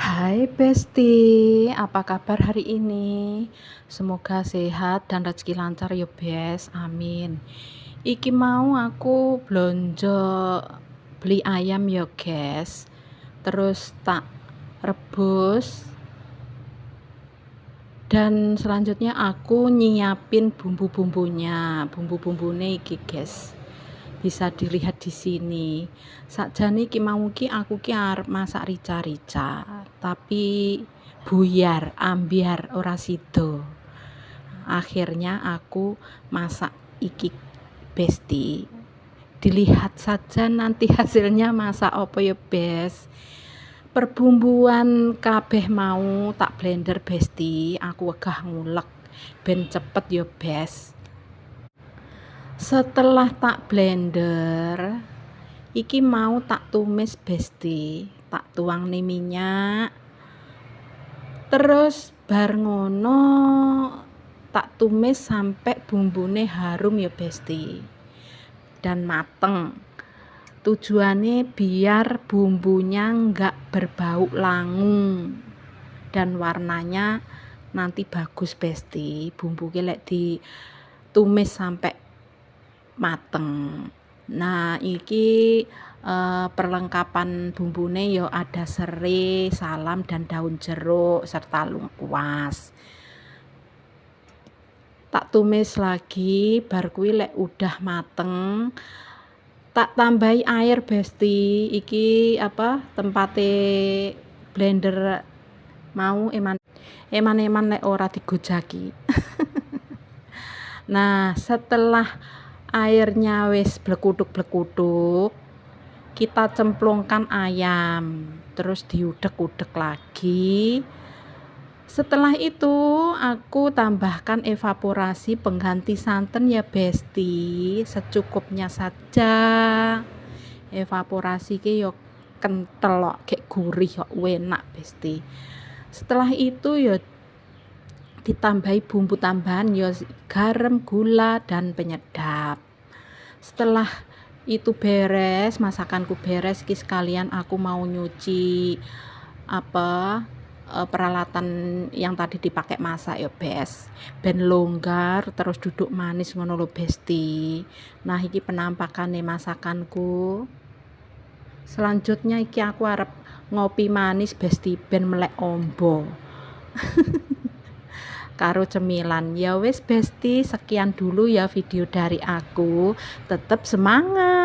Hai Besti, apa kabar hari ini? Semoga sehat dan rezeki lancar ya Bes, amin. Iki mau aku blonjo beli ayam ya guys. Terus tak rebus dan selanjutnya aku nyiapin bumbu-bumbunya. Bumbu-bumbune iki guys. Bisa dilihat di sini. Sakjane iki mau ki aku ki arep masak rica-rica, tapi buyar, ambyar ora sida. Akhirnya aku masak iki Besti. Dilihat saja nanti hasilnya masak apa ya Bes. Perbumbuan kabeh mau tak blender Besti, aku wegah ngulek ben cepet ya Bes. Setelah tak blender, iki mau tak tumis Besti, tak tuangne minyak. Terus bar ngono tak tumis sampai bumbune harum ya Besti. Dan mateng. Tujuannya biar bumbunya enggak berbau langung dan warnanya nanti bagus Besti. Bumbu ki lek ditumis sampai mateng. Nah, iki perlengkapan bumbune ya ada serai, salam dan daun jeruk serta lengkuas. Tak tumis lagi, bar kuwi lek udah mateng, tak tambahi air Besti. Iki tempate blender mau eman-eman lek ora digojaki. Nah, setelah airnya wis blekutuk-blekutuk, kita cemplungkan ayam, terus diudek-udek lagi. Setelah itu aku tambahkan evaporasi pengganti santan ya Besti, secukupnya saja. Evaporasi ki yo kentel kok, kayak gurih kok, enak Besti. Setelah itu ya ditambahi bumbu tambahan ya garam, gula dan penyedap. Setelah itu beres, masakanku beres, ki sekalian aku mau nyuci peralatan yang tadi dipakai masak ya Bes, ben longgar terus duduk manis ngono lho Besti. Nah, iki penampakane masakanku. Selanjutnya iki aku arep ngopi manis Besti ben melek ombo. Karo cemilan. Ya wis Besti, sekian dulu ya video dari aku. Tetap semangat.